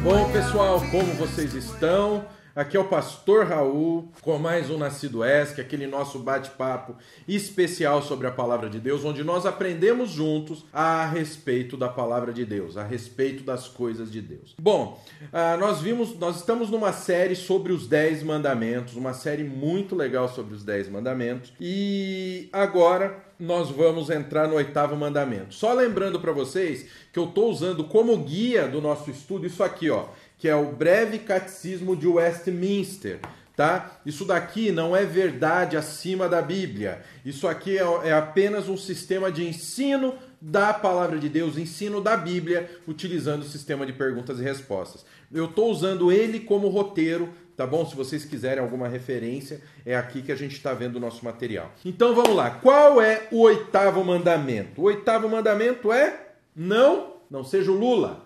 Bom, pessoal, como vocês estão? Aqui é o Pastor Raul com mais um Nascido ESC, aquele nosso bate-papo especial sobre a Palavra de Deus, onde nós aprendemos juntos a respeito da Palavra de Deus, a respeito das coisas de Deus. Bom, nós estamos numa série sobre os 10 mandamentos, uma série muito legal sobre os 10 mandamentos, e agora nós vamos entrar no 8º mandamento. Só lembrando para vocês que eu estou usando como guia do nosso estudo isso aqui, ó, que é o Breve Catecismo de Westminster, tá? Isso daqui não é verdade acima da Bíblia. Isso aqui é apenas um sistema de ensino da Palavra de Deus, ensino da Bíblia, utilizando o sistema de perguntas e respostas. Eu estou usando ele como roteiro, tá bom? Se vocês quiserem alguma referência, é aqui que a gente está vendo o nosso material. Então vamos lá. Qual é o 8º mandamento? O 8º mandamento é não seja o Lula.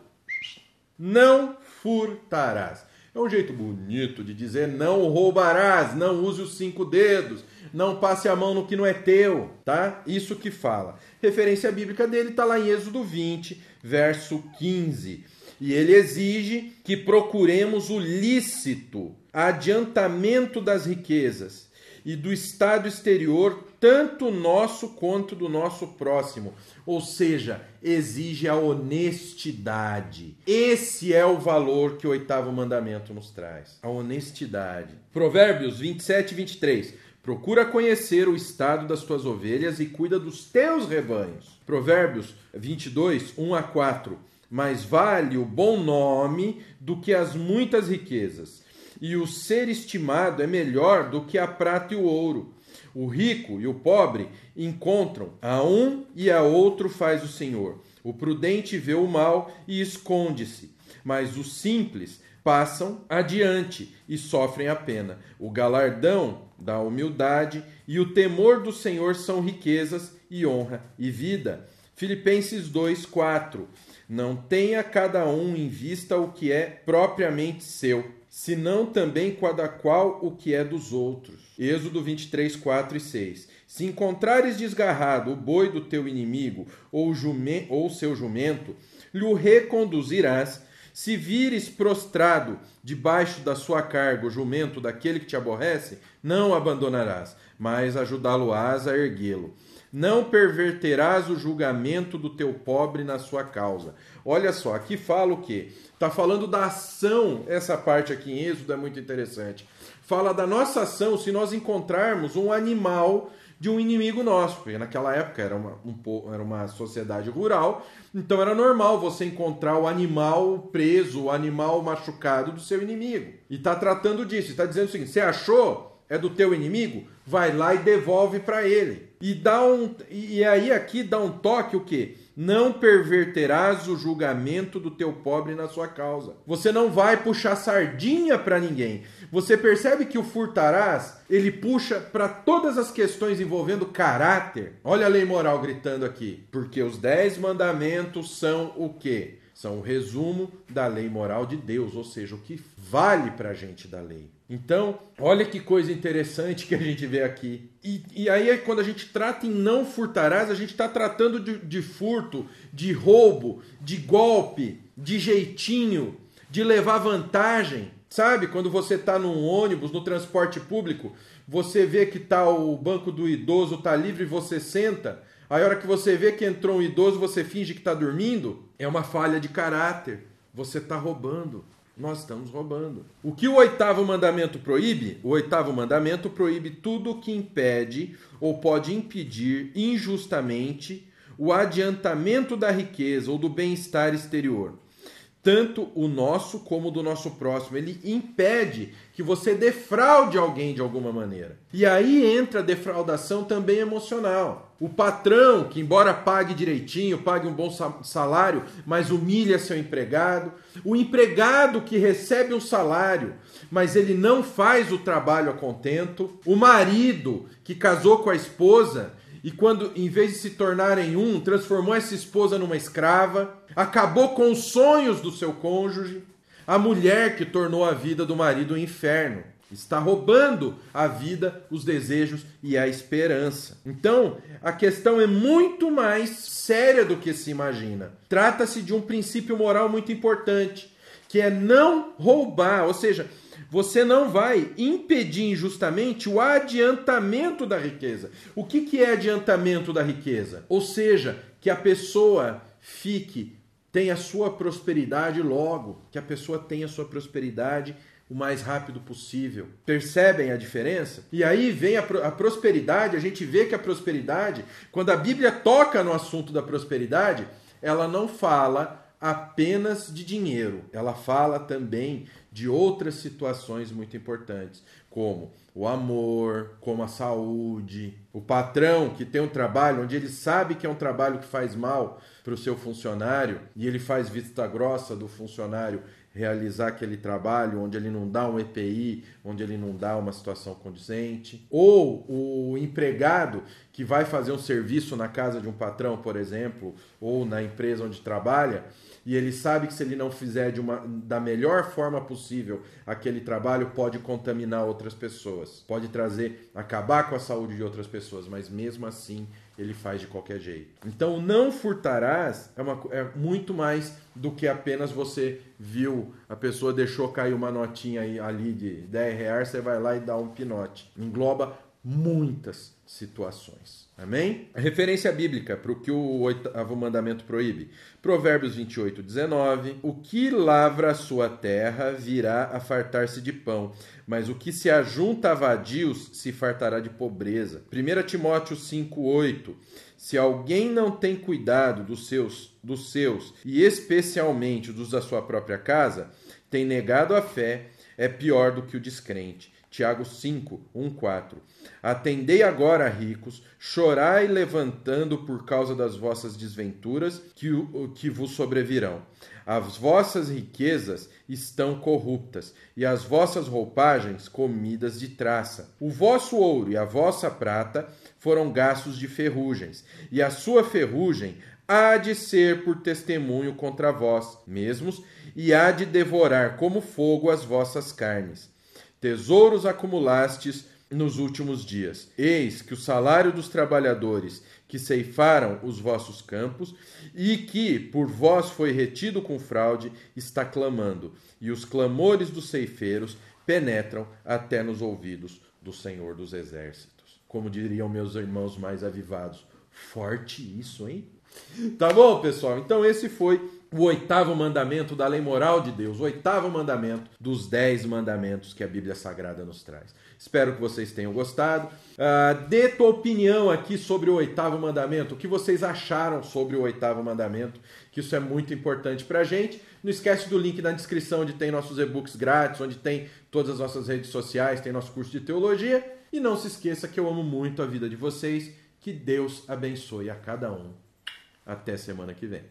Não furtarás. É um jeito bonito de dizer não roubarás, não use os 5 dedos, não passe a mão no que não é teu, tá? Isso que fala. Referência bíblica dele está lá em Êxodo 20, verso 15. E ele exige que procuremos o lícito, adiantamento das riquezas e do estado exterior, tanto nosso quanto do nosso próximo. Ou seja, exige a honestidade. Esse é o valor que o 8º mandamento nos traz. A honestidade. Provérbios 27, 23. Procura conhecer o estado das tuas ovelhas e cuida dos teus rebanhos. Provérbios 22, 1 a 4. Mais vale o bom nome do que as muitas riquezas, e o ser estimado é melhor do que a prata e o ouro. O rico e o pobre encontram, a um e a outro faz o Senhor. O prudente vê o mal e esconde-se, mas os simples passam adiante e sofrem a pena. O galardão da humildade e o temor do Senhor são riquezas e honra e vida. Filipenses 2, 4. Não tenha cada um em vista o que é propriamente seu, senão também cada qual o que é dos outros. Êxodo 23, 4 e 6. Se encontrares desgarrado o boi do teu inimigo ou seu jumento, lhe reconduzirás. Se vires prostrado debaixo da sua carga o jumento daquele que te aborrece, não o abandonarás, mas ajudá-lo-ás a erguê-lo. Não perverterás o julgamento do teu pobre na sua causa. Olha só, aqui fala o quê? Está falando da ação, essa parte aqui em Êxodo é muito interessante. Fala da nossa ação se nós encontrarmos um animal de um inimigo nosso. Porque naquela época era uma sociedade rural, então era normal você encontrar o animal preso, o animal machucado do seu inimigo. E está tratando disso, está dizendo o seguinte, você achou? É do teu inimigo? Vai lá e devolve para ele. E aí aqui dá um toque o quê? Não perverterás o julgamento do teu pobre na sua causa. Você não vai puxar sardinha para ninguém. Você percebe que o furtarás, ele puxa para todas as questões envolvendo caráter. Olha a lei moral gritando aqui. Porque os 10 mandamentos são o quê? São o resumo da lei moral de Deus, ou seja, o que vale para a gente da lei. Então, olha que coisa interessante que a gente vê aqui. E aí, quando a gente trata em não furtarás, a gente está tratando de furto, de roubo, de golpe, de jeitinho, de levar vantagem. Sabe, quando você está num ônibus, no transporte público, você vê que o banco do idoso está livre e você senta. Aí, a hora que você vê que entrou um idoso, você finge que está dormindo. É uma falha de caráter. Você está roubando. Nós estamos roubando. O que o 8º mandamento proíbe? O 8º mandamento proíbe tudo que impede ou pode impedir injustamente o adiantamento da riqueza ou do bem-estar exterior. Tanto o nosso como o do nosso próximo. Ele impede que você defraude alguém de alguma maneira. E aí entra a defraudação também emocional. O patrão, que embora pague direitinho, pague um bom salário, mas humilha seu empregado. O empregado que recebe um salário, mas ele não faz o trabalho a contento. O marido que casou com a esposa e quando, em vez de se tornarem um, transformou essa esposa numa escrava, acabou com os sonhos do seu cônjuge. A mulher que tornou a vida do marido um inferno. Está roubando a vida, os desejos e a esperança. Então, a questão é muito mais séria do que se imagina. Trata-se de um princípio moral muito importante, que é não roubar, ou seja, você não vai impedir injustamente o adiantamento da riqueza. O que é adiantamento da riqueza? Ou seja, que a pessoa tenha a sua prosperidade logo, que a pessoa tenha a sua prosperidade o mais rápido possível. Percebem a diferença? E aí vem a prosperidade, a gente vê que a prosperidade, quando a Bíblia toca no assunto da prosperidade, ela não fala apenas de dinheiro, ela fala também de outras situações muito importantes, como o amor, como a saúde. O patrão que tem um trabalho onde ele sabe que é um trabalho que faz mal para o seu funcionário e ele faz vista grossa do funcionário realizar aquele trabalho, onde ele não dá um EPI, onde ele não dá uma situação condizente. Ou o empregado que vai fazer um serviço na casa de um patrão, por exemplo, ou na empresa onde trabalha, e ele sabe que se ele não fizer da melhor forma possível aquele trabalho, pode contaminar outras pessoas, pode acabar com a saúde de outras pessoas, mas mesmo assim ele faz de qualquer jeito. Então, não furtarás é muito mais do que apenas você viu, a pessoa deixou cair uma notinha ali de R$10, você vai lá e dá um pinote. Engloba muitas situações. Amém? A referência bíblica para o que o 8º mandamento proíbe. Provérbios 28:19. O que lavra a sua terra virá a fartar-se de pão, mas o que se ajunta a vadios se fartará de pobreza. 1 Timóteo 5:8. Se alguém não tem cuidado dos seus e especialmente dos da sua própria casa, tem negado a fé, é pior do que o descrente. Tiago 5:1-4. Atendei agora, ricos, chorai levantando por causa das vossas desventuras que vos sobrevirão. As vossas riquezas estão corruptas, e as vossas roupagens comidas de traça. O vosso ouro e a vossa prata foram gastos de ferrugens, e a sua ferrugem há de ser por testemunho contra vós mesmos, e há de devorar como fogo as vossas carnes. Tesouros acumulastes nos últimos dias. Eis que o salário dos trabalhadores que ceifaram os vossos campos e que por vós foi retido com fraude está clamando, e os clamores dos ceifeiros penetram até nos ouvidos do Senhor dos Exércitos. Como diriam meus irmãos mais avivados, forte isso, hein? Tá bom, pessoal? Então esse foi o 8º mandamento da lei moral de Deus, o 8º mandamento dos 10 mandamentos que a Bíblia Sagrada nos traz. Espero que vocês tenham gostado. Dê tua opinião aqui sobre o 8º mandamento, o que vocês acharam sobre o 8º mandamento, que isso é muito importante pra gente. Não esquece do link na descrição, onde tem nossos e-books grátis, onde tem todas as nossas redes sociais, tem nosso curso de teologia. E não se esqueça que eu amo muito a vida de vocês, que Deus abençoe a cada um. Até semana que vem.